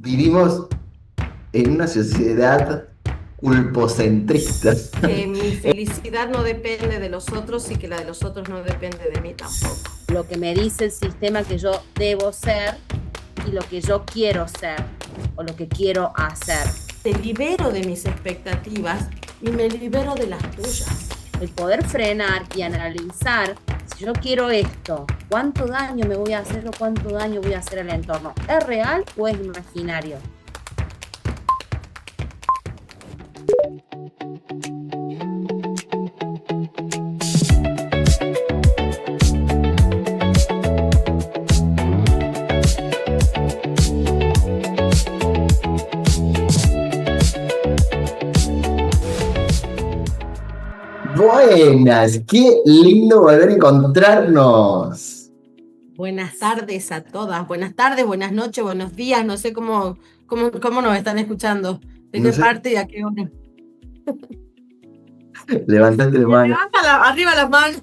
Vivimos en una sociedad culpocentrista. Que mi felicidad no depende de los otros y que la de los otros no depende de mí tampoco. Lo que me dice el sistema que yo debo ser y lo que yo quiero ser o lo que quiero hacer. Te libero de mis expectativas y me libero de las tuyas. El poder frenar y analizar, si yo quiero esto, ¿cuánto daño me voy a hacer o cuánto daño voy a hacer al entorno? ¿Es real o es imaginario? Buenas, qué lindo volver a encontrarnos. Buenas tardes a todas. Buenas tardes, buenas noches, buenos días. No sé cómo nos están escuchando. ¿De No qué sé. parte y a qué hora? Levantate la mano. Arriba las manos.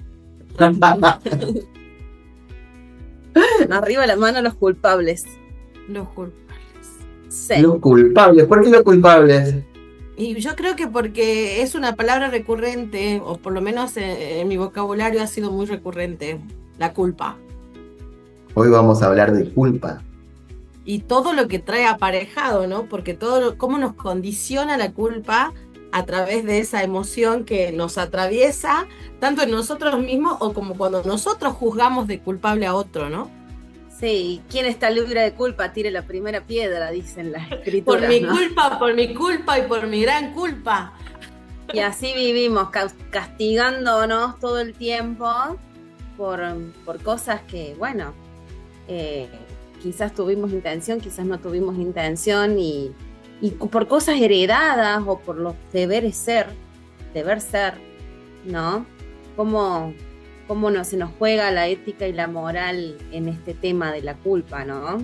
Arriba la mano los culpables. Los culpables. Sí. Los culpables. ¿Por qué los culpables? Y yo creo que porque es una palabra recurrente, o por lo menos en mi vocabulario ha sido muy recurrente, la culpa. Hoy vamos a hablar de culpa. Y todo lo que trae aparejado, ¿no? Porque cómo nos condiciona la culpa a través de esa emoción que nos atraviesa, tanto en nosotros mismos o como cuando nosotros juzgamos de culpable a otro, ¿no? Sí, ¿quién está libre de culpa? Tire la primera piedra, dicen las escrituras. Por mi ¿no? culpa y por mi gran culpa. Y así vivimos, castigándonos todo el tiempo por cosas que, bueno, quizás tuvimos intención, quizás no tuvimos intención, y por cosas heredadas o por los deber ser, ¿no? Cómo se nos juega la ética y la moral en este tema de la culpa, ¿no?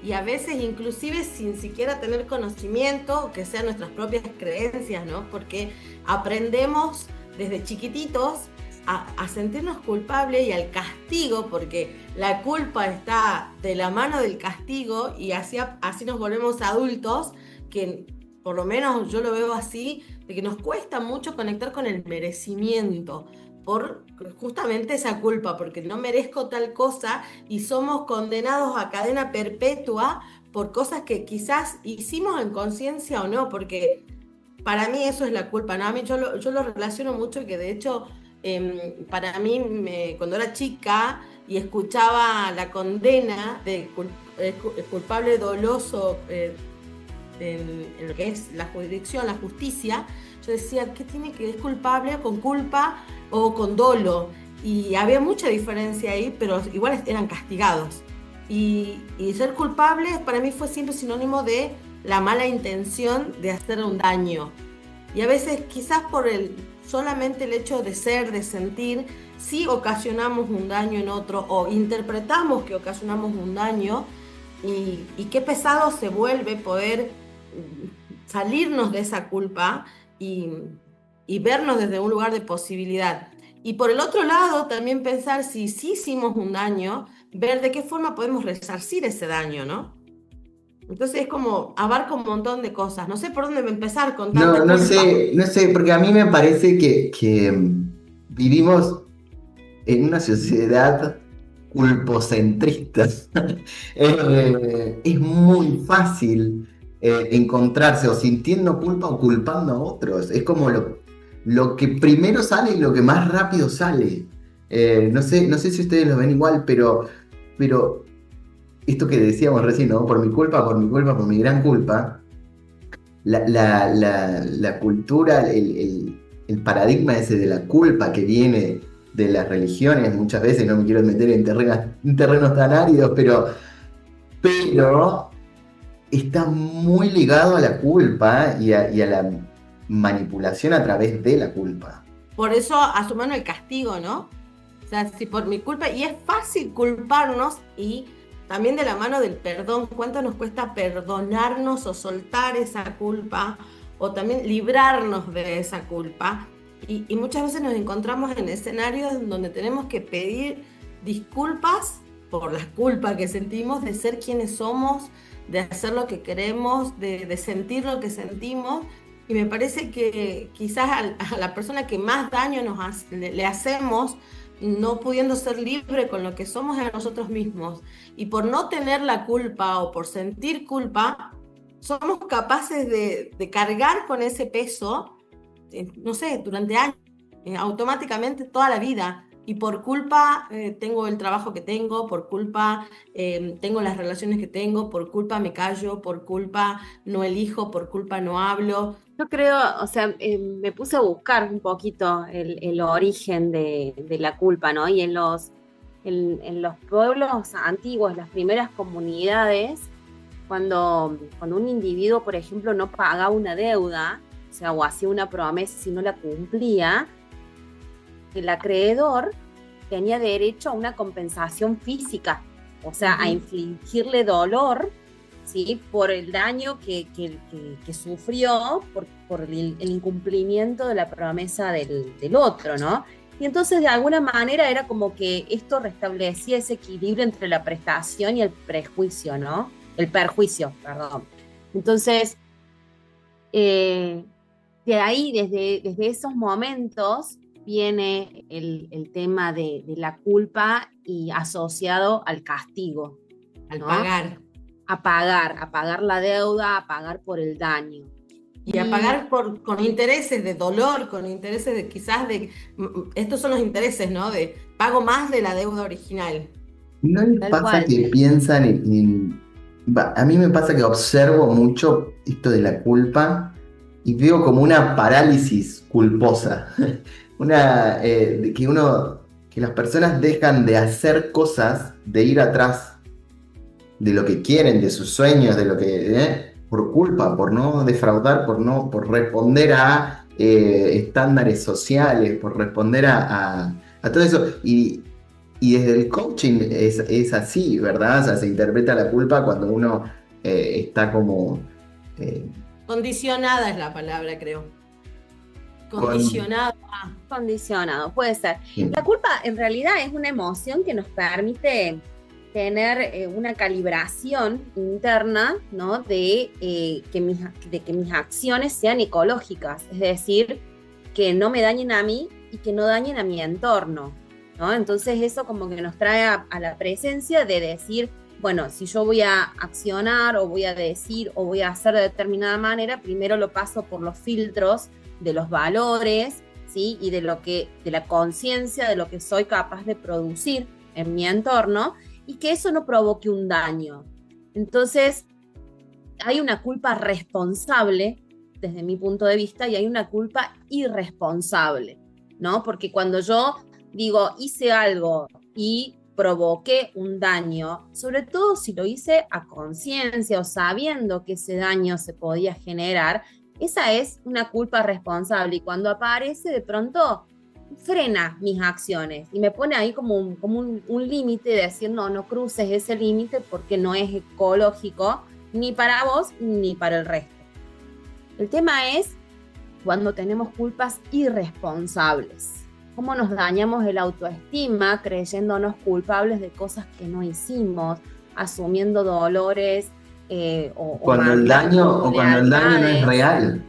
Y a veces inclusive sin siquiera tener conocimiento, que sean nuestras propias creencias, ¿no? Porque aprendemos desde chiquititos a sentirnos culpables y al castigo, porque la culpa está de la mano del castigo y así nos volvemos adultos, que por lo menos yo lo veo así, de que nos cuesta mucho conectar con el merecimiento por justamente esa culpa, porque no merezco tal cosa y somos condenados a cadena perpetua por cosas que quizás hicimos en conciencia o no, porque para mí eso es la culpa, ¿no? A mí yo lo relaciono mucho, que de hecho para mí cuando era chica y escuchaba la condena de culpable doloso en lo que es la jurisdicción, la justicia, yo decía, ¿qué tiene que ver culpable con culpa o con dolo? Y había mucha diferencia ahí, pero igual eran castigados. Y ser culpable para mí fue siempre sinónimo de la mala intención de hacer un daño. Y a veces quizás por solamente el hecho de ser, de sentir, sí ocasionamos un daño en otro o interpretamos que ocasionamos un daño, y qué pesado se vuelve poder salirnos de esa culpa y vernos desde un lugar de posibilidad. Y por el otro lado, también pensar si sí hicimos un daño, ver de qué forma podemos resarcir ese daño, ¿no? Entonces es como, abarca un montón de cosas. No sé por dónde empezar con tanta No culpa. sé, porque a mí me parece que vivimos en una sociedad culpocentrista. Es muy fácil encontrarse o sintiendo culpa o culpando a otros. Es como lo que primero sale y lo que más rápido sale. No sé si ustedes lo ven igual, pero esto que decíamos recién, ¿no? Por mi culpa, por mi gran culpa. La cultura, el paradigma ese de la culpa que viene de las religiones, muchas veces no me quiero meter en terrenos tan áridos, pero está muy ligado a la culpa y a la manipulación a través de la culpa. Por eso asumamos el castigo, ¿no? O sea, si por mi culpa, y es fácil culparnos, y también de la mano del perdón, cuánto nos cuesta perdonarnos o soltar esa culpa, o también librarnos de esa culpa. Y muchas veces nos encontramos en escenarios donde tenemos que pedir disculpas por las culpas que sentimos de ser quienes somos, de hacer lo que queremos, de sentir lo que sentimos. Y me parece que quizás a la persona que más daño le hacemos, no pudiendo ser libre con lo que somos, a nosotros mismos. Y por no tener la culpa o por sentir culpa, somos capaces de cargar con ese peso, no sé, durante años, automáticamente toda la vida. Y por culpa tengo el trabajo que tengo, por culpa tengo las relaciones que tengo, por culpa me callo, por culpa no elijo, por culpa no hablo. Yo creo, o sea, me puse a buscar un poquito el origen de la culpa, ¿no? Y en los pueblos antiguos, las primeras comunidades, cuando un individuo, por ejemplo, no pagaba una deuda, o sea, o hacía una promesa y si no la cumplía, el acreedor tenía derecho a una compensación física, o sea, a infligirle dolor, ¿sí? Por el daño que sufrió por el incumplimiento de la promesa del otro, ¿no? Y entonces de alguna manera era como que esto restablecía ese equilibrio entre la prestación y el perjuicio, ¿no? El perjuicio, perdón. Entonces, de ahí, desde esos momentos, viene el tema de la culpa y asociado al castigo, Al ¿no? pagar. A pagar la deuda, a pagar por el daño. Y a pagar con intereses de dolor, con intereses de quizás estos son los intereses, ¿no? De pago más de la deuda original. ¿No les Tal pasa cual. que piensan a mí me pasa que observo mucho esto de la culpa y veo como una parálisis culposa? Que las personas dejan de hacer cosas, de ir atrás de lo que quieren, de sus sueños, de lo que, por culpa, por no defraudar, por responder a estándares sociales, por responder a todo eso. Y desde el coaching es así, ¿verdad? O sea, se interpreta la culpa cuando uno está como... Condicionada es la palabra, creo. Condicionada. Condicionado, puede ser. Sí. La culpa en realidad es una emoción que nos permite tener una calibración interna, ¿no? De que mis acciones sean ecológicas, es decir, que no me dañen a mí y que no dañen a mi entorno, ¿no? Entonces eso como que nos trae a la presencia de decir, bueno, si yo voy a accionar o voy a decir o voy a hacer de determinada manera, primero lo paso por los filtros de los valores, ¿sí? Y de la conciencia de lo que soy capaz de producir en mi entorno y que eso no provoque un daño. Entonces, hay una culpa responsable desde mi punto de vista y hay una culpa irresponsable, ¿no? Porque cuando yo digo, hice algo y provoqué un daño, sobre todo si lo hice a conciencia o sabiendo que ese daño se podía generar, esa es una culpa responsable y cuando aparece de pronto frena mis acciones y me pone ahí como un límite de decir no cruces ese límite porque no es ecológico ni para vos ni para el resto. El tema es cuando tenemos culpas irresponsables. ¿Cómo nos dañamos el autoestima creyéndonos culpables de cosas que no hicimos, asumiendo dolores cuando el daño no es real?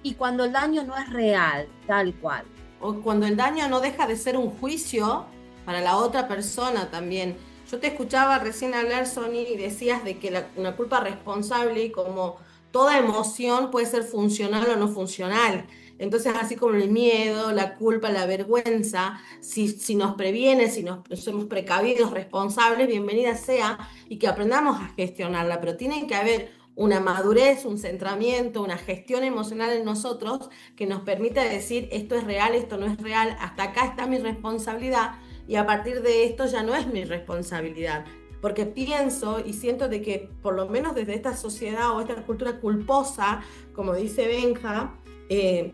Y cuando el daño no es real, tal cual. O cuando el daño no deja de ser un juicio para la otra persona también. Yo te escuchaba recién hablar, Sony, y decías de que una culpa responsable, y como toda emoción puede ser funcional o no funcional. Entonces, así como el miedo, la culpa, la vergüenza, si nos previene, si nos somos precavidos, responsables, bienvenida sea, y que aprendamos a gestionarla, pero tiene que haber una madurez, un centramiento, una gestión emocional en nosotros que nos permita decir esto es real, esto no es real, hasta acá está mi responsabilidad y a partir de esto ya no es mi responsabilidad. Porque pienso y siento de que por lo menos desde esta sociedad o esta cultura culposa, como dice Benja,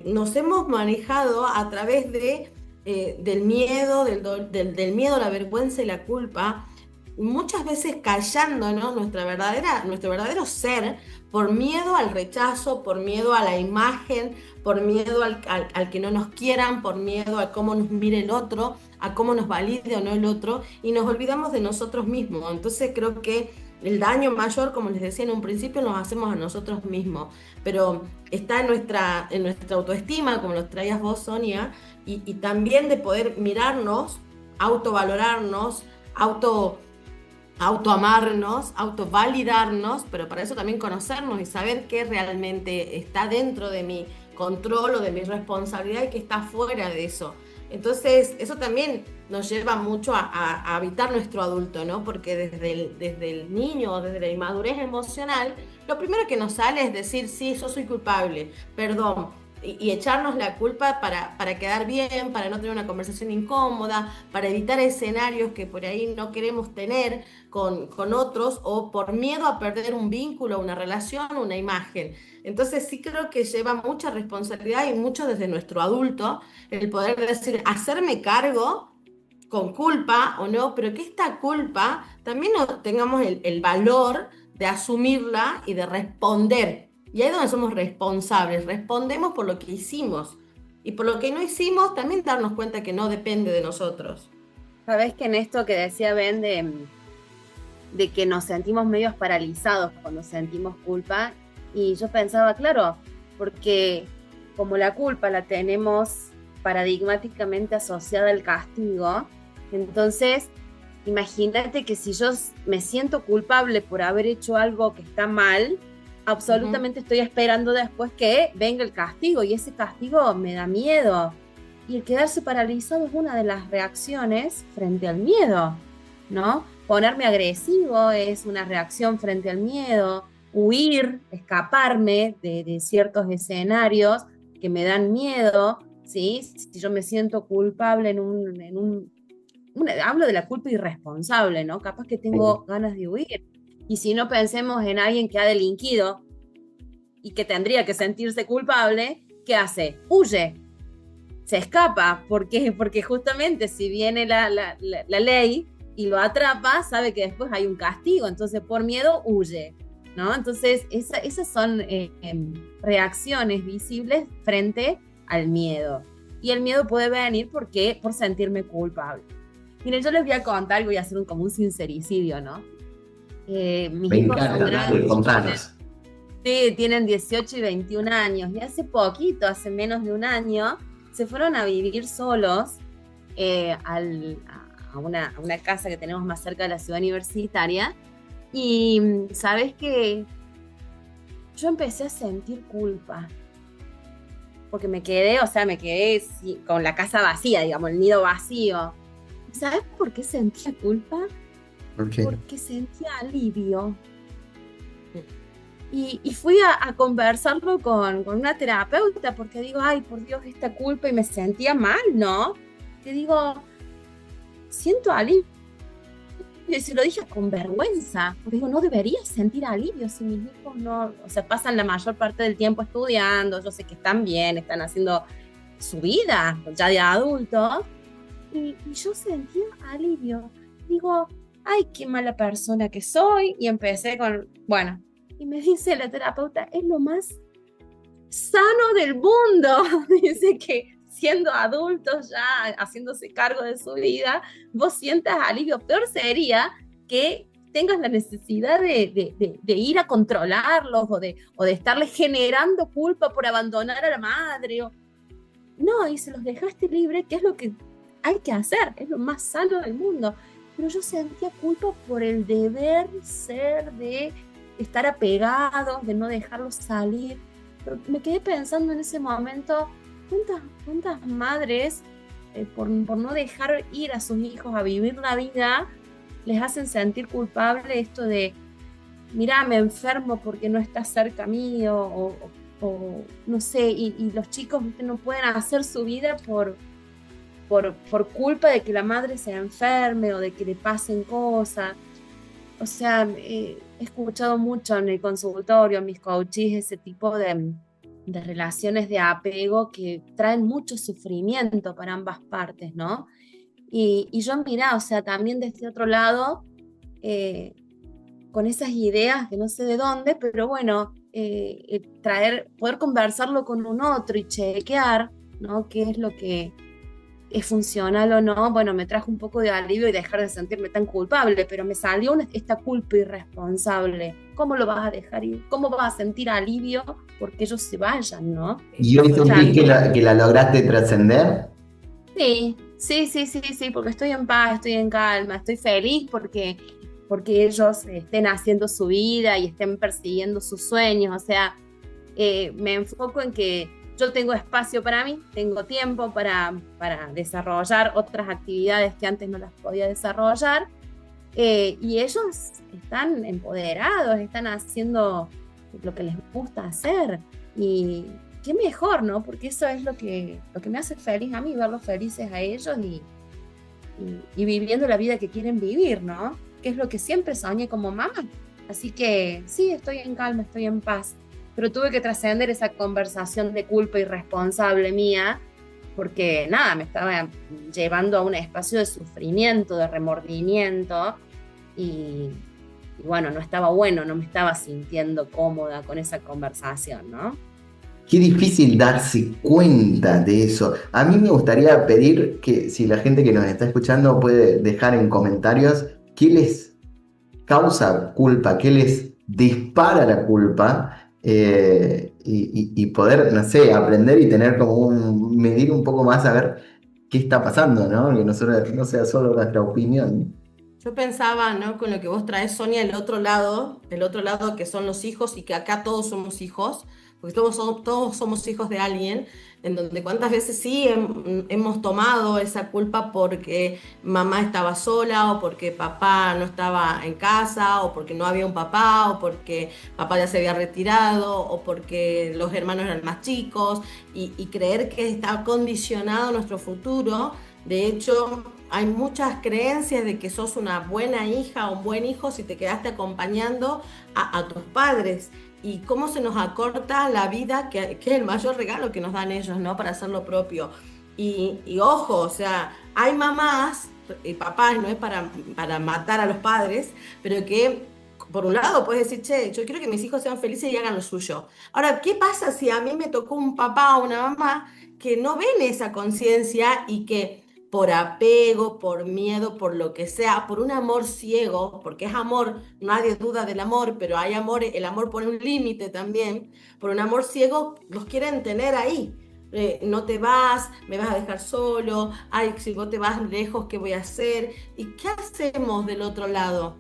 nos hemos manejado a través del miedo, del miedo, la vergüenza y la culpa, muchas veces callándonos nuestro verdadero ser por miedo al rechazo, por miedo a la imagen, por miedo al que no nos quieran, por miedo a cómo nos mire el otro, a cómo nos valide o no el otro, y nos olvidamos de nosotros mismos. Entonces creo que el daño mayor, como les decía en un principio, nos hacemos a nosotros mismos, pero está en nuestra autoestima, como lo traías vos, Sonia, y también de poder mirarnos, autovalorarnos, autoamarnos, autovalidarnos, pero para eso también conocernos y saber qué realmente está dentro de mi control o de mi responsabilidad y qué está fuera de eso. Entonces, eso también nos lleva mucho a habitar nuestro adulto, ¿no? Porque desde el niño o desde la inmadurez emocional, lo primero que nos sale es decir, sí, yo soy culpable, perdón, y echarnos la culpa para quedar bien, para no tener una conversación incómoda, para evitar escenarios que por ahí no queremos tener con otros o por miedo a perder un vínculo, una relación, una imagen. Entonces sí creo que lleva mucha responsabilidad y mucho desde nuestro adulto el poder decir, hacerme cargo con culpa o no, pero que esta culpa también tengamos el valor de asumirla y de responder. Y ahí es donde somos responsables, respondemos por lo que hicimos. Y por lo que no hicimos, también darnos cuenta que no depende de nosotros. Sabés que en esto que decía Ben de que nos sentimos medios paralizados cuando sentimos culpa, y yo pensaba, claro, porque como la culpa la tenemos paradigmáticamente asociada al castigo, entonces imagínate que si yo me siento culpable por haber hecho algo que está mal, absolutamente estoy esperando después que venga el castigo, y ese castigo me da miedo. Y el quedarse paralizado es una de las reacciones frente al miedo, ¿no? Ponerme agresivo es una reacción frente al miedo, huir, escaparme de ciertos escenarios que me dan miedo, ¿sí? Si yo me siento culpable hablo de la culpa irresponsable, ¿no? Capaz que tengo ganas de huir. Y si no, pensemos en alguien que ha delinquido y que tendría que sentirse culpable, ¿qué hace? Huye, se escapa, porque justamente si viene la ley y lo atrapa, sabe que después hay un castigo, entonces por miedo huye, ¿no? Entonces esas son reacciones visibles frente al miedo. Y el miedo puede venir por sentirme culpable. Miren, yo les voy a contar, voy a hacer como un sincericidio, ¿no? Mis hijos son grandes. Contanos. Sí, tienen 18 y 21 años. Y hace poquito, hace menos de un año, se fueron a vivir solos a una casa que tenemos más cerca de la ciudad universitaria. Y sabes que yo empecé a sentir culpa. Porque me quedé con la casa vacía, digamos, el nido vacío. ¿Sabes por qué sentía culpa? Okay. Porque sentía alivio. Y fui a conversarlo con una terapeuta, porque digo, ay, por Dios, esta culpa, y me sentía mal, ¿no? Que digo, siento alivio. Y se lo dije con vergüenza, porque digo, no debería sentir alivio si mis hijos no, o sea, pasan la mayor parte del tiempo estudiando, yo sé que están bien, están haciendo su vida, ya de adultos, y yo sentía alivio. Digo, ay, qué mala persona que soy, y empecé bueno, y me dice la terapeuta, es lo más sano del mundo. Dice que siendo adultos ya, haciéndose cargo de su vida, vos sientas alivio. Peor sería que tengas la necesidad de ir a controlarlos o de estarles generando culpa por abandonar a la madre. No, y se los dejaste libre, que es lo que hay que hacer, es lo más sano del mundo. Pero yo sentía culpa por el deber ser de estar apegados, de no dejarlos salir. Pero me quedé pensando en ese momento, ¿cuántas madres, por no dejar ir a sus hijos a vivir la vida, les hacen sentir culpable esto de, mirá, me enfermo porque no estás cerca mío, o no sé, y los chicos no pueden hacer su vida por culpa de que la madre se enferme o de que le pasen cosas. O sea, he escuchado mucho en el consultorio, en mis coaches, ese tipo de relaciones de apego que traen mucho sufrimiento para ambas partes, ¿no? Y yo, mirá, o sea, también de este otro lado, con esas ideas que no sé de dónde, pero bueno, poder conversarlo con un otro y chequear, ¿no? ¿Qué es lo que es funcional o no, bueno, me trajo un poco de alivio y dejar de sentirme tan culpable, pero me salió esta culpa irresponsable. ¿Cómo lo vas a dejar ir? ¿Cómo vas a sentir alivio porque ellos se vayan, no? ¿Y hoy sentís que la lograste trascender? Sí, porque estoy en paz, estoy en calma, estoy feliz porque ellos estén haciendo su vida y estén persiguiendo sus sueños. O sea, me enfoco en que yo tengo espacio para mí, tengo tiempo para desarrollar otras actividades que antes no las podía desarrollar, y ellos están empoderados, están haciendo lo que les gusta hacer, y qué mejor, ¿no? Porque eso es lo que me hace feliz a mí, verlos felices a ellos y viviendo la vida que quieren vivir, ¿no? Que es lo que siempre soñé como mamá. Así que sí, estoy en calma, estoy en paz. Pero tuve que trascender esa conversación de culpa irresponsable mía, porque nada, me estaba llevando a un espacio de sufrimiento, de remordimiento, y bueno, no estaba bueno, no me estaba sintiendo cómoda con esa conversación, ¿no? Qué difícil darse cuenta de eso. A mí me gustaría pedir que si la gente que nos está escuchando puede dejar en comentarios qué les causa culpa, qué les dispara la culpa, y poder, no sé, aprender y tener como medir un poco más a ver qué está pasando, ¿no? Que no sea solo nuestra opinión. Yo pensaba, ¿no? Con lo que vos traes, Sonia, el otro lado que son los hijos y que acá todos somos hijos, porque todos somos hijos de alguien, en donde cuántas veces sí hemos tomado esa culpa porque mamá estaba sola o porque papá no estaba en casa o porque no había un papá o porque papá ya se había retirado o porque los hermanos eran más chicos y creer que está condicionado nuestro futuro. De hecho, hay muchas creencias de que sos una buena hija o un buen hijo si te quedaste acompañando a tus padres. Y cómo se nos acorta la vida, que es el mayor regalo que nos dan ellos, ¿no? Para hacer lo propio. Y ojo, o sea, hay mamás y papás, no es para matar a los padres, pero que por un lado puedes decir, che, yo quiero que mis hijos sean felices y hagan lo suyo. Ahora, ¿qué pasa si a mí me tocó un papá o una mamá que no ven esa conciencia y que por apego, por miedo, por lo que sea, por un amor ciego, porque es amor, nadie duda del amor, pero hay amor, el amor pone un límite también, por un amor ciego los quieren tener ahí. No te vas, me vas a dejar solo, ay, si vos te vas lejos, ¿qué voy a hacer? ¿Y qué hacemos del otro lado?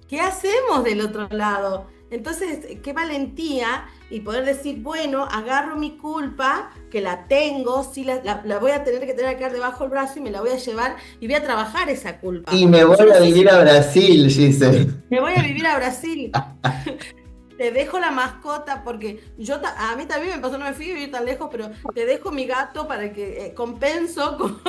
¿Qué hacemos del otro lado? Entonces, qué valentía y poder decir, bueno, agarro mi culpa, que la tengo, sí la voy a tener que tener acá debajo del brazo y me la voy a llevar y voy a trabajar esa culpa. Y me voy a vivir a Brasil, Giselle. Me voy a vivir a Brasil. Te dejo la mascota porque a mí también me pasó, no me fui a vivir tan lejos, pero te dejo mi gato para que compenso,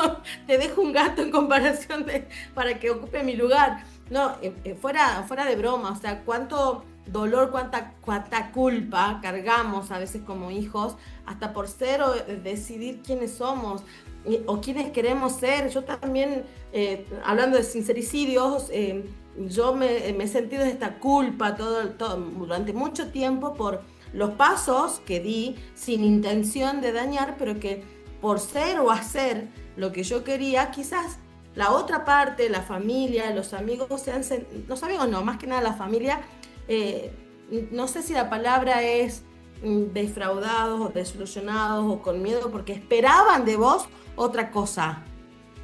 te dejo un gato en comparación para que ocupe mi lugar. No, fuera de broma, o sea, cuánto dolor, cuánta culpa cargamos a veces como hijos, hasta por ser o decidir quiénes somos o quiénes queremos ser. Yo también, hablando de sincericidios, yo me he sentido esta culpa durante mucho tiempo por los pasos que di sin intención de dañar, pero que por ser o hacer lo que yo quería, quizás la otra parte, la familia, los amigos, los amigos no, más que nada la familia, no sé si la palabra es defraudados o desilusionados o con miedo, porque esperaban de vos otra cosa.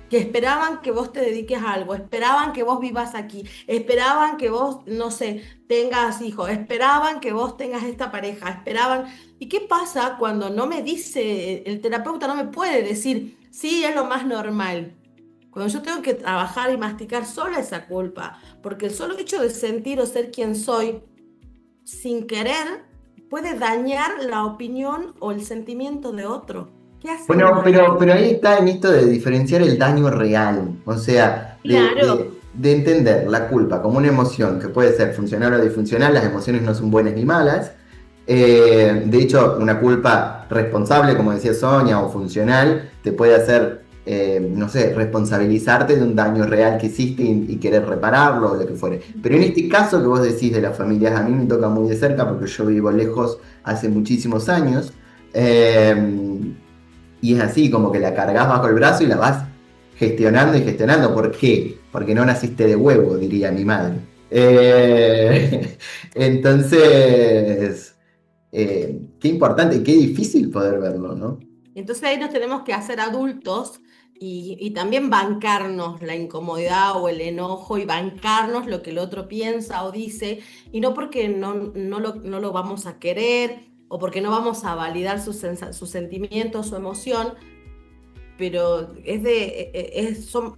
Que esperaban que vos te dediques a algo, esperaban que vos vivas aquí, esperaban que vos, no sé, tengas hijos, esperaban que vos tengas esta pareja, esperaban. ¿Y qué pasa cuando no me dice, el terapeuta no me puede decir, sí, es lo más normal? Cuando yo tengo que trabajar y masticar sola esa culpa, porque el solo hecho de sentir o ser quien soy, sin querer, puede dañar la opinión o el sentimiento de otro. Bueno, pero ahí está en esto de diferenciar el daño real, o sea, claro. de entender la culpa como una emoción que puede ser funcional o disfuncional. Las emociones no son buenas ni malas. De hecho, una culpa responsable, como decía Sonia, o funcional, te puede hacer, no sé, responsabilizarte de un daño real que hiciste y querer repararlo o lo que fuere. Pero en este caso que vos decís de las familias, a mí me toca muy de cerca porque yo vivo lejos hace muchísimos años. Y es así, como que la cargas bajo el brazo y la vas gestionando y gestionando. ¿Por qué? Porque no naciste de huevo, diría mi madre. Entonces, qué importante y qué difícil poder verlo, ¿no? Entonces ahí nos tenemos que hacer adultos y también bancarnos la incomodidad o el enojo y bancarnos lo que el otro piensa o dice, y no porque no lo vamos a querer o porque no vamos a validar sus sentimientos, su emoción, pero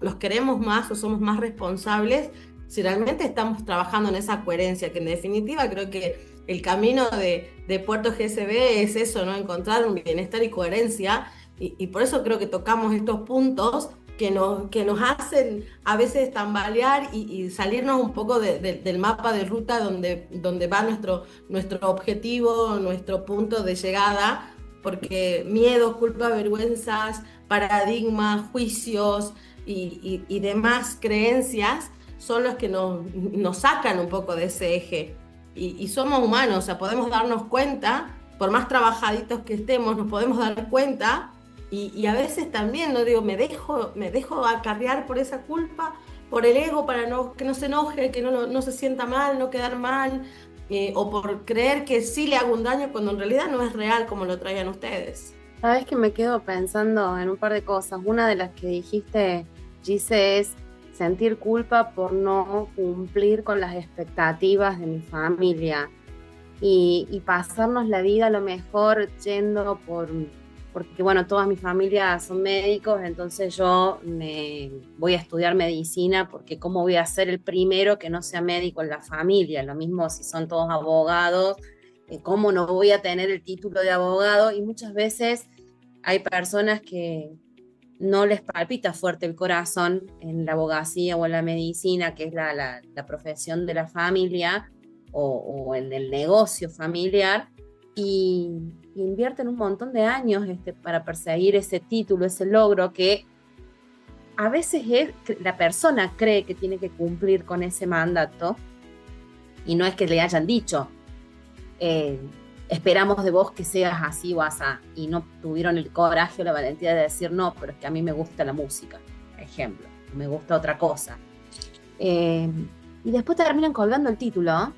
los queremos más o somos más responsables si realmente estamos trabajando en esa coherencia, que en definitiva creo que el camino de Puerto GSB es eso, ¿no? Encontrar un bienestar y coherencia, y por eso creo que tocamos estos puntos que nos hacen a veces tambalear y salirnos un poco del mapa de ruta donde va nuestro objetivo, nuestro punto de llegada, porque miedos, culpas, vergüenzas, paradigmas, juicios y demás creencias son los que nos sacan un poco de ese eje. Y somos humanos, o sea, podemos darnos cuenta, por más trabajaditos que estemos, nos podemos dar cuenta, y a veces también, no digo, me dejo acarrear por esa culpa, por el ego, para que no se enoje, que no se sienta mal, no quedar mal, o por creer que sí le hago un daño cuando en realidad no es real como lo traían ustedes. Sabes que me quedo pensando en un par de cosas. Una de las que dijiste, Gise, es sentir culpa por no cumplir con las expectativas de mi familia y pasarnos la vida a lo mejor yendo porque bueno, toda mi familia son médicos, entonces yo me voy a estudiar medicina porque cómo voy a ser el primero que no sea médico en la familia. Lo mismo si son todos abogados, cómo no voy a tener el título de abogado, y muchas veces hay personas que no les palpita fuerte el corazón en la abogacía o en la medicina, que es la profesión de la familia o en el negocio familiar, y invierten un montón de años para perseguir ese título, ese logro que a veces la persona cree que tiene que cumplir con ese mandato, y no es que le hayan dicho esperamos de vos que seas así o asá, y no tuvieron el coraje o la valentía de decir no, pero es que a mí me gusta la música, por ejemplo, me gusta otra cosa, y después terminan colgando el título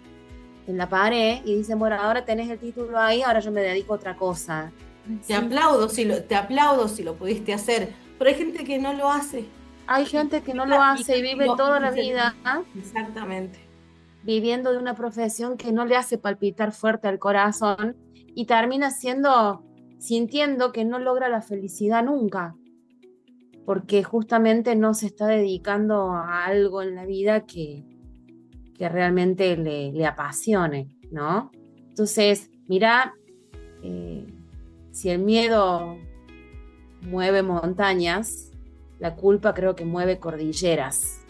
en la pared y dicen, bueno, ahora tenés el título ahí, ahora yo me dedico a otra cosa. Te aplaudo si lo pudiste hacer, pero hay gente que no lo hace. Hay gente que no lo hace y vive toda la vida exactamente viviendo de una profesión que no le hace palpitar fuerte al corazón, y termina sintiendo que no logra la felicidad nunca, porque justamente no se está dedicando a algo en la vida que realmente le apasione, ¿no? Entonces, mira, si el miedo mueve montañas, la culpa creo que mueve cordilleras.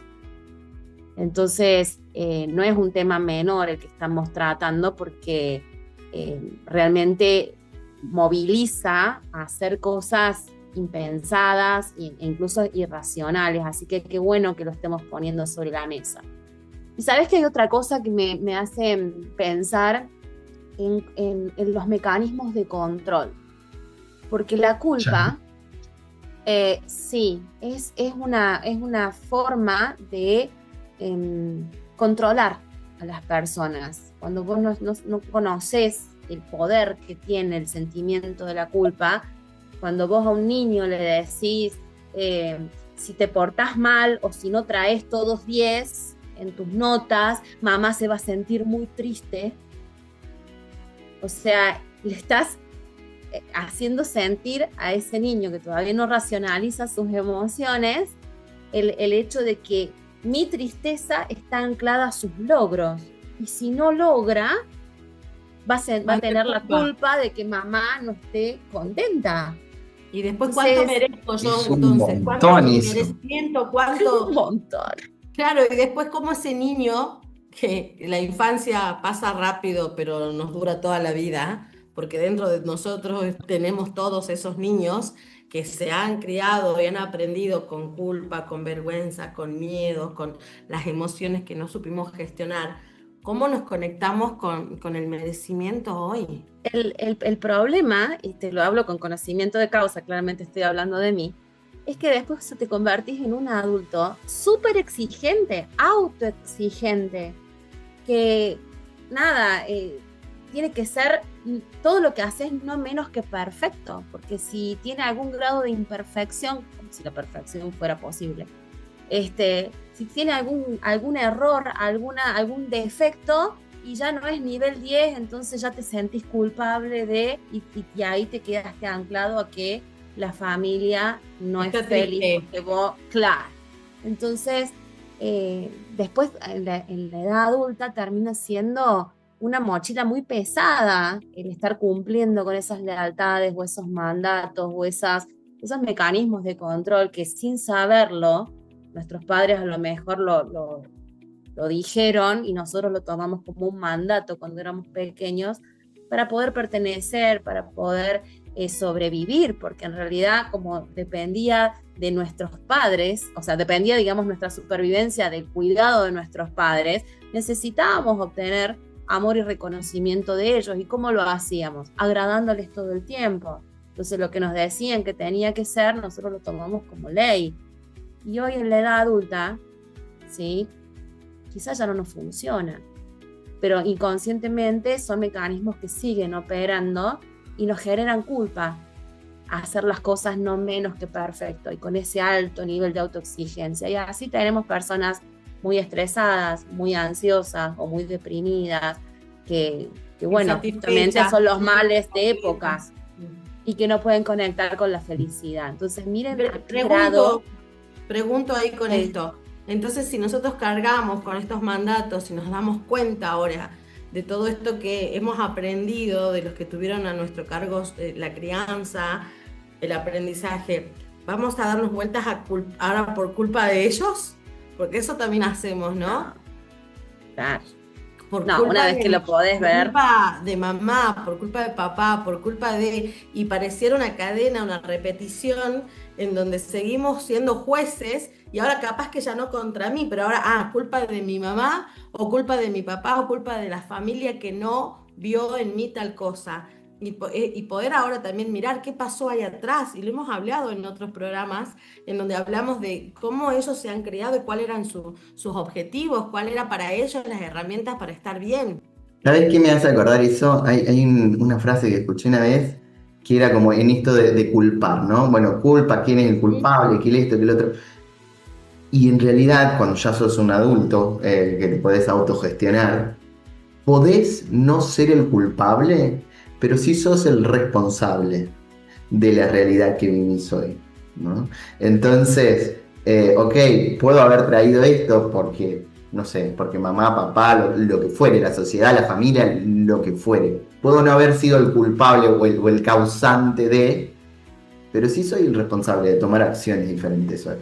Entonces, no es un tema menor el que estamos tratando, porque realmente moviliza a hacer cosas impensadas e incluso irracionales, así que qué bueno que lo estemos poniendo sobre la mesa. Y sabes que hay otra cosa que me hace pensar en los mecanismos de control, porque la culpa sí, es una forma de controlar a las personas. Cuando vos no conoces el poder que tiene el sentimiento de la culpa, cuando vos a un niño le decís si te portás mal o si no traes todos 10 en tus notas, mamá se va a sentir muy triste. O sea, le estás haciendo sentir a ese niño que todavía no racionaliza sus emociones el hecho de que mi tristeza está anclada a sus logros, y si no logra va a tener la culpa de que mamá no esté contenta. Y después, ¿cuánto merezco yo entonces? ¿Cuánto merecimiento? ¿Cuánto? Un montón. Claro, y después como ese niño, que la infancia pasa rápido, pero nos dura toda la vida, porque dentro de nosotros tenemos todos esos niños que se han criado y han aprendido con culpa, con vergüenza, con miedo, con las emociones que no supimos gestionar. ¿Cómo nos conectamos con el merecimiento hoy? El problema, y te lo hablo con conocimiento de causa, claramente estoy hablando de mí, es que después te convertís en un adulto súper exigente, autoexigente, que nada, tiene que ser todo lo que haces no menos que perfecto, porque si tiene algún grado de imperfección, como si la perfección fuera posible, si tiene algún error, algún defecto, y ya no es nivel 10, entonces ya te sentís culpable y ahí te quedaste anclado a que la familia no es feliz porque vos, claro. Entonces, después en la edad adulta termina siendo una mochila muy pesada el estar cumpliendo con esas lealtades o esos mandatos o esos mecanismos de control que sin saberlo, nuestros padres a lo mejor lo dijeron y nosotros lo tomamos como un mandato cuando éramos pequeños para poder pertenecer, para poder sobrevivir, porque en realidad como dependía de nuestros padres, o sea, dependía, digamos, nuestra supervivencia del cuidado de nuestros padres, necesitábamos obtener amor y reconocimiento de ellos. ¿Y cómo lo hacíamos? Agradándoles todo el tiempo. Entonces lo que nos decían que tenía que ser, nosotros lo tomamos como ley. Y hoy en la edad adulta, ¿sí?, quizás ya no nos funciona, pero inconscientemente son mecanismos que siguen operando y nos generan culpa a hacer las cosas no menos que perfecto y con ese alto nivel de autoexigencia. Y así tenemos personas muy estresadas, muy ansiosas o muy deprimidas, que bueno, justamente son los males de épocas y que no pueden conectar con la felicidad. Entonces, miren, pregunto ahí con esto. Entonces, si nosotros cargamos con estos mandatos y nos damos cuenta ahora de todo esto que hemos aprendido de los que tuvieron a nuestro cargo la crianza, el aprendizaje, ¿vamos a darnos vueltas ahora por culpa de ellos? Porque eso también hacemos, ¿no? Claro. Una vez que lo podés ver. Por culpa de mamá, por culpa de papá, por culpa de... Y pareciera una cadena, una repetición en donde seguimos siendo jueces y ahora capaz que ya no contra mí, pero ahora, culpa de mi mamá o culpa de mi papá o culpa de la familia que no vio en mí tal cosa. Y poder ahora también mirar qué pasó ahí atrás, y lo hemos hablado en otros programas en donde hablamos de cómo ellos se han creado y cuáles eran sus objetivos, cuál era para ellos las herramientas para estar bien. ¿Sabes qué me hace acordar eso? Hay una frase que escuché una vez que era como en esto de culpar, ¿no? Bueno, culpa, quién es el culpable, quién esto, quién el otro. Y en realidad, cuando ya sos un adulto, que te podés autogestionar, podés no ser el culpable, pero sí sos el responsable de la realidad que vivís hoy, ¿no? Entonces, ok, puedo haber traído esto porque, no sé, porque mamá, papá, lo que fuere, la sociedad, la familia, lo que fuere. Puedo no haber sido el culpable o el causante de, pero sí soy el responsable de tomar acciones diferentes hoy.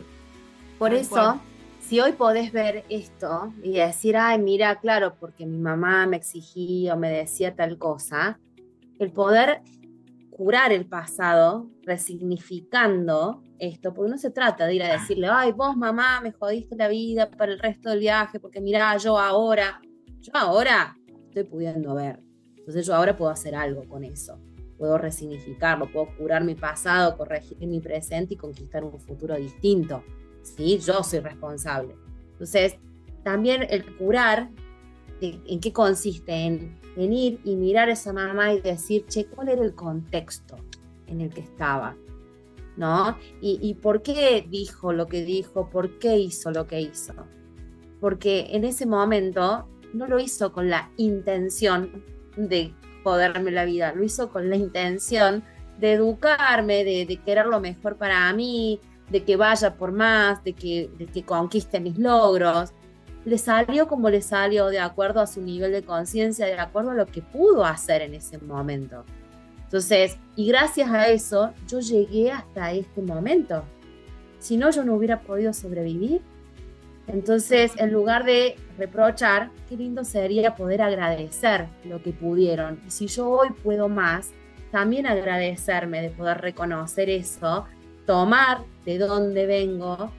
Por eso, si hoy podés ver esto y decir, ay, mira, claro, porque mi mamá me exigía o me decía tal cosa, el poder curar el pasado, resignificando esto, porque no se trata de ir a decirle, ay, vos mamá me jodiste la vida para el resto del viaje, porque mirá, yo ahora estoy pudiendo ver, entonces yo ahora puedo hacer algo con eso, puedo resignificarlo, puedo curar mi pasado, corregir mi presente y conquistar un futuro distinto, ¿sí? Yo soy responsable. Entonces, también el curar, ¿en qué consiste? En ir y mirar a esa mamá y decir, che, ¿cuál era el contexto en el que estaba? ¿No? Y por qué dijo lo que dijo, por qué hizo lo que hizo. Porque en ese momento no lo hizo con la intención de joderme la vida, lo hizo con la intención de educarme, de querer lo mejor para mí, de que vaya por más, de que conquiste mis logros. Le salió como le salió, de acuerdo a su nivel de conciencia, de acuerdo a lo que pudo hacer en ese momento. Entonces, y gracias a eso, yo llegué hasta este momento. Si no, yo no hubiera podido sobrevivir. Entonces, en lugar de reprochar, qué lindo sería poder agradecer lo que pudieron. Y si yo hoy puedo más, también agradecerme de poder reconocer eso, tomar de dónde vengo,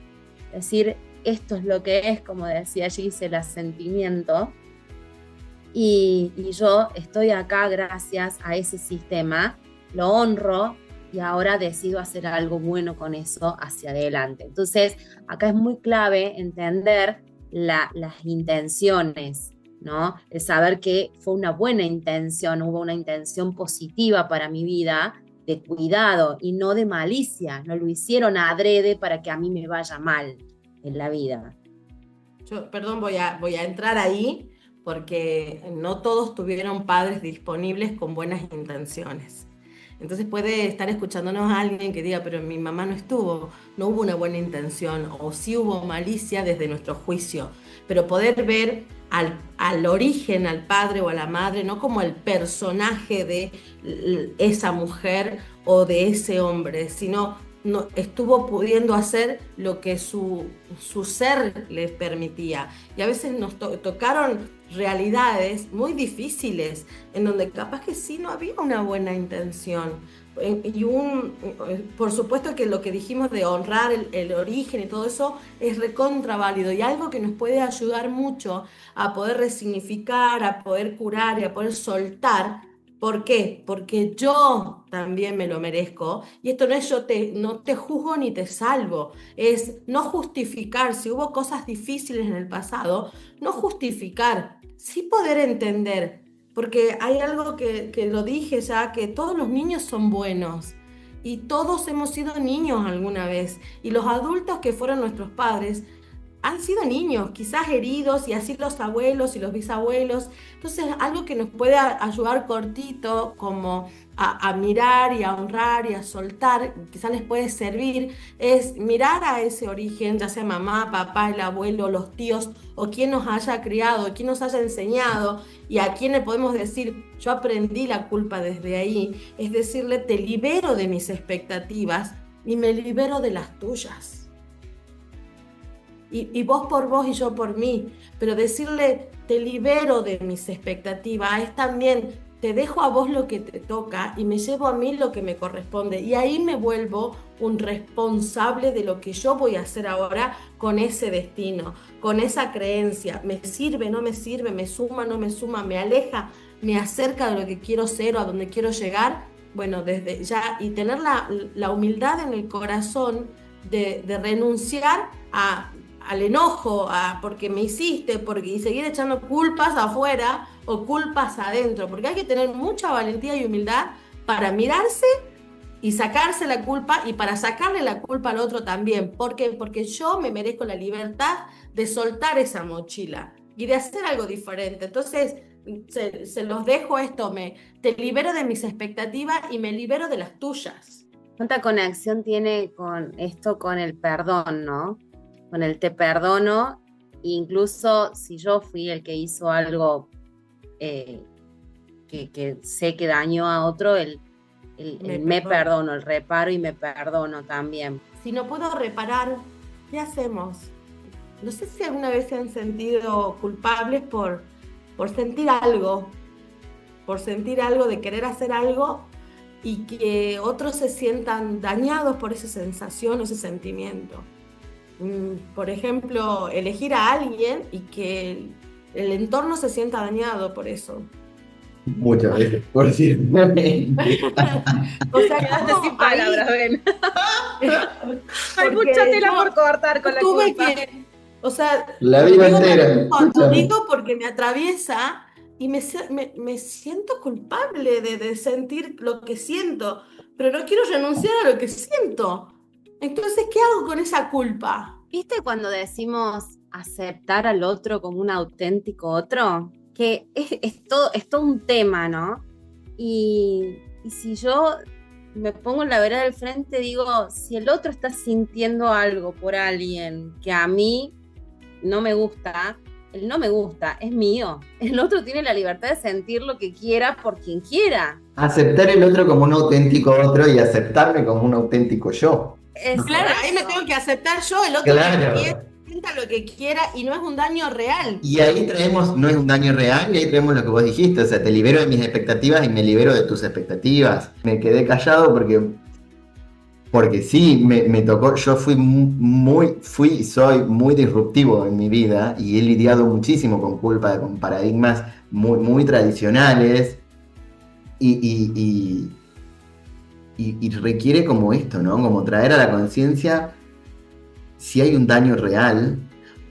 decir, esto es lo que es, como decía Gisela, sentimiento, y yo estoy acá gracias a ese sistema, lo honro, y ahora decido hacer algo bueno con eso hacia adelante. Entonces, acá es muy clave entender las intenciones, ¿no? El saber que fue una buena intención, hubo una intención positiva para mi vida, de cuidado y no de malicia, no lo hicieron adrede para que a mí me vaya mal en la vida. Yo, perdón, voy a entrar ahí porque no todos tuvieron padres disponibles con buenas intenciones. Entonces puede estar escuchándonos a alguien que diga, pero mi mamá no hubo una buena intención, o sí hubo malicia desde nuestro juicio, pero poder ver al origen, al padre o a la madre, no como el personaje de esa mujer o de ese hombre, sino no, estuvo pudiendo hacer lo que su ser les permitía. Y a veces nos tocaron realidades muy difíciles, en donde capaz que sí no había una buena intención. Por supuesto que lo que dijimos de honrar el origen y todo eso es recontra válido, y algo que nos puede ayudar mucho a poder resignificar, a poder curar y a poder soltar. ¿Por qué? Porque yo también me lo merezco, y esto no es no te juzgo ni te salvo, es no justificar. Si hubo cosas difíciles en el pasado, no justificar, sí poder entender, porque hay algo que lo dije ya, que todos los niños son buenos y todos hemos sido niños alguna vez, y los adultos que fueron nuestros padres han sido niños, quizás heridos, y así los abuelos y los bisabuelos. Entonces, algo que nos puede ayudar cortito, como a mirar y a honrar y a soltar, quizás les puede servir, es mirar a ese origen, ya sea mamá, papá, el abuelo, los tíos, o quien nos haya criado, quien nos haya enseñado, y a quien le podemos decir, yo aprendí la culpa desde ahí. Es decirle, te libero de mis expectativas y me libero de las tuyas. Y vos por vos y yo por mí, pero decirle, te libero de mis expectativas, es también, te dejo a vos lo que te toca y me llevo a mí lo que me corresponde, y ahí me vuelvo un responsable de lo que yo voy a hacer ahora con ese destino, con esa creencia. Me sirve, no me sirve, me suma, no me suma, me aleja, me acerca de lo que quiero ser o a donde quiero llegar. Bueno, desde ya, y tener la humildad en el corazón de renunciar al enojo, porque me hiciste, y seguir echando culpas afuera o culpas adentro, porque hay que tener mucha valentía y humildad para mirarse y sacarse la culpa, y para sacarle la culpa al otro también. ¿Por qué? Porque yo me merezco la libertad de soltar esa mochila y de hacer algo diferente. Entonces, se los dejo esto, te libero de mis expectativas y me libero de las tuyas. ¿Cuánta conexión tiene con esto, con el perdón, no? Con el te perdono, incluso si yo fui el que hizo algo que sé que dañó a otro, me perdono, el reparo y me perdono también. Si no puedo reparar, ¿qué hacemos? No sé si alguna vez se han sentido culpables por sentir algo, de querer hacer algo, y que otros se sientan dañados por esa sensación o ese sentimiento. Por ejemplo, elegir a alguien y que el entorno se sienta dañado por eso. Muchas veces, por cierto. O sea, quedaste sin palabras, ven. Hay mucha tela por cortar con la culpa. La vida entera. Lo digo porque me atraviesa y me siento culpable de sentir lo que siento, pero no quiero renunciar a lo que siento. Entonces, ¿qué hago con esa culpa? ¿Viste cuando decimos aceptar al otro como un auténtico otro? Que es todo un tema, ¿no? Y si yo me pongo en la vereda del frente, digo, si el otro está sintiendo algo por alguien que a mí no me gusta, el no me gusta es mío. El otro tiene la libertad de sentir lo que quiera por quien quiera. Aceptar el otro como un auténtico otro y aceptarme como un auténtico yo. Claro, ahí me tengo que aceptar yo, el otro sienta lo que quiera y no es un daño real. Y ahí no es un daño real, y ahí traemos lo que vos dijiste, o sea, te libero de mis expectativas y me libero de tus expectativas. Me quedé callado porque sí, me tocó, yo soy muy disruptivo en mi vida, y he lidiado muchísimo con culpa, con paradigmas muy, muy tradicionales, y y requiere como esto, ¿no? Como traer a la conciencia si hay un daño real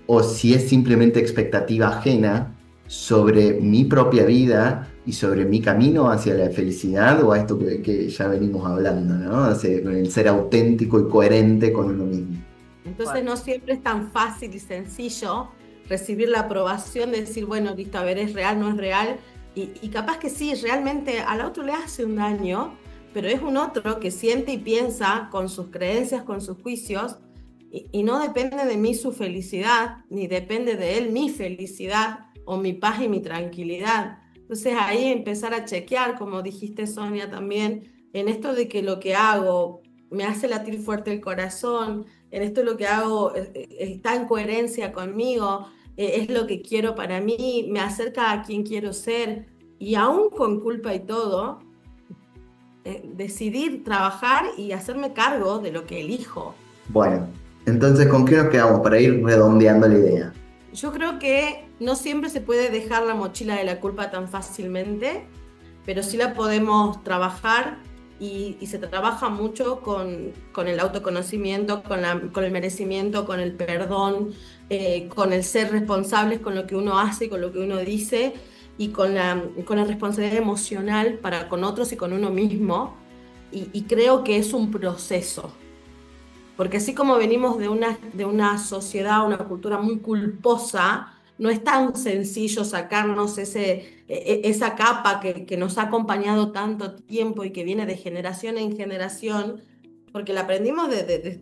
o si es simplemente expectativa ajena sobre mi propia vida y sobre mi camino hacia la felicidad o a esto que ya venimos hablando, ¿no? Hacia el ser auténtico y coherente con uno mismo. Entonces no siempre es tan fácil y sencillo recibir la aprobación de decir, bueno, listo, a ver, es real, no es real. Y capaz que sí, realmente al otro le hace un daño, pero es un otro que siente y piensa con sus creencias, con sus juicios, y no depende de mí su felicidad, ni depende de él mi felicidad o mi paz y mi tranquilidad. Entonces ahí empezar a chequear, como dijiste Sonia también, en esto de que lo que hago me hace latir fuerte el corazón, en esto lo que hago está en coherencia conmigo, es lo que quiero para mí, me acerca a quien quiero ser, y aún con culpa y todo, decidir trabajar y hacerme cargo de lo que elijo. Bueno, entonces, ¿con qué nos quedamos para ir redondeando la idea? Yo creo que no siempre se puede dejar la mochila de la culpa tan fácilmente, pero sí la podemos trabajar y se trabaja mucho con el autoconocimiento, con el merecimiento, con el perdón, con el ser responsables con lo que uno hace y con lo que uno dice y con la responsabilidad emocional para con otros y con uno mismo. Y creo que es un proceso. Porque así como venimos de una sociedad, una cultura muy culposa, no es tan sencillo sacarnos esa capa que nos ha acompañado tanto tiempo y que viene de generación en generación, porque la aprendimos de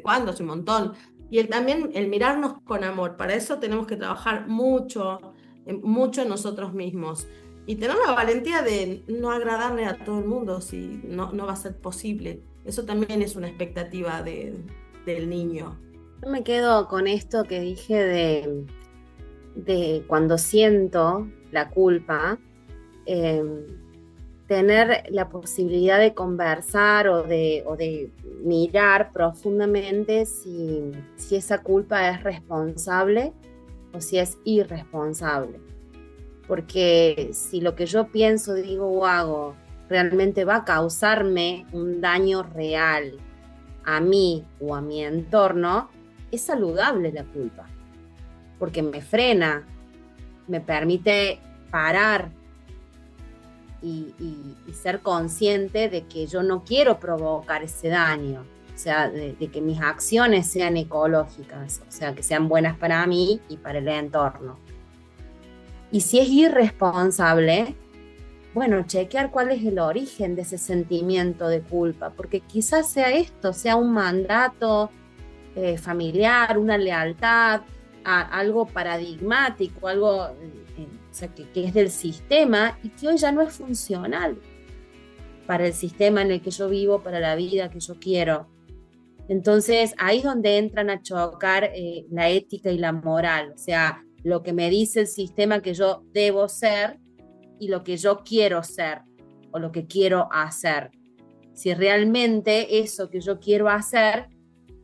cuándo, hace un montón. Y también el mirarnos con amor, para eso tenemos que trabajar mucho, mucho en nosotros mismos. Y tener la valentía de no agradarle a todo el mundo si no va a ser posible. Eso también es una expectativa del niño. Yo me quedo con esto que dije de cuando siento la culpa, tener la posibilidad de conversar o de mirar profundamente si esa culpa es responsable o si es irresponsable. Porque si lo que yo pienso, digo o hago realmente va a causarme un daño real a mí o a mi entorno, es saludable la culpa, porque me frena, me permite parar y ser consciente de que yo no quiero provocar ese daño, o sea, de que mis acciones sean ecológicas, o sea, que sean buenas para mí y para el entorno. Y si es irresponsable, bueno, chequear cuál es el origen de ese sentimiento de culpa, porque quizás sea esto, sea un mandato familiar, una lealtad, algo paradigmático, algo o sea, que es del sistema y que hoy ya no es funcional para el sistema en el que yo vivo, para la vida que yo quiero. Entonces, ahí es donde entran a chocar la ética y la moral, o sea, lo que me dice el sistema que yo debo ser y lo que yo quiero ser o lo que quiero hacer. Si realmente eso que yo quiero hacer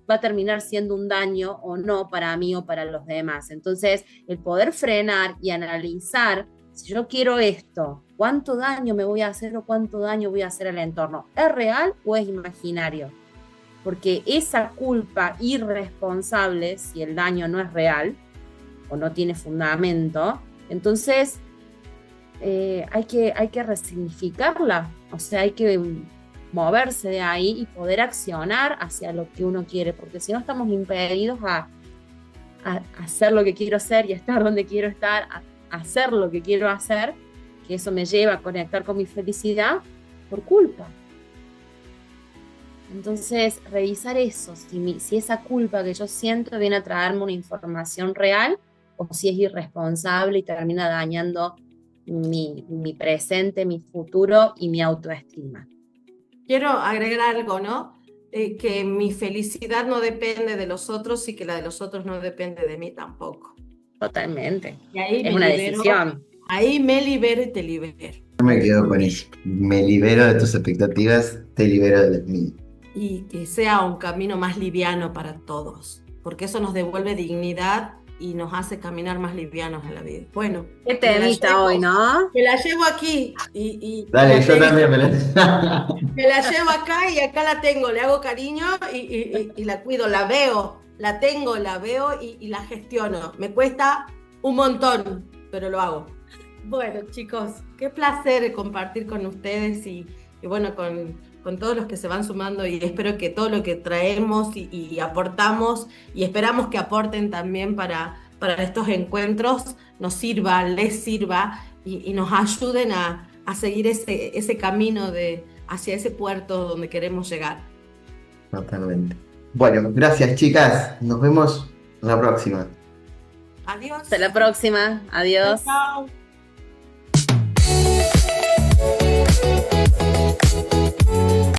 va a terminar siendo un daño o no para mí o para los demás. Entonces, el poder frenar y analizar, si yo quiero esto, ¿cuánto daño me voy a hacer o cuánto daño voy a hacer al entorno? ¿Es real o es imaginario? Porque esa culpa irresponsable, si el daño no es real o no tiene fundamento, entonces hay que resignificarla, o sea, hay que moverse de ahí y poder accionar hacia lo que uno quiere, porque si no estamos impedidos a hacer lo que quiero hacer y estar donde quiero estar, a hacer lo que quiero hacer, que eso me lleva a conectar con mi felicidad por culpa. Entonces, revisar eso, si esa culpa que yo siento viene a traerme una información real o si es irresponsable y termina dañando mi presente, mi futuro y mi autoestima. Quiero agregar algo, ¿no? Que mi felicidad no depende de los otros y que la de los otros no depende de mí tampoco. Totalmente. Y ahí es una decisión. Ahí me libero y te libero. Yo me quedo con eso. Me libero de tus expectativas, te libero de las mías. Y que sea un camino más liviano para todos, porque eso nos devuelve dignidad y nos hace caminar más livianos en la vida. Bueno, Qué temita hoy, ¿no? me la llevo aquí y Dale, la yo tengo. también Me la llevo acá y acá la tengo, le hago cariño y la cuido, la veo, la tengo, la veo y la gestiono. Me cuesta un montón, pero lo hago. Bueno, chicos, qué placer compartir con ustedes y bueno, con todos los que se van sumando, y espero que todo lo que traemos y aportamos, y esperamos que aporten también para estos encuentros, nos sirva, les sirva y nos ayuden a seguir ese camino hacia ese puerto donde queremos llegar. Totalmente. Bueno, gracias chicas. Nos vemos la próxima. Adiós. Hasta la próxima. Adiós. Chao.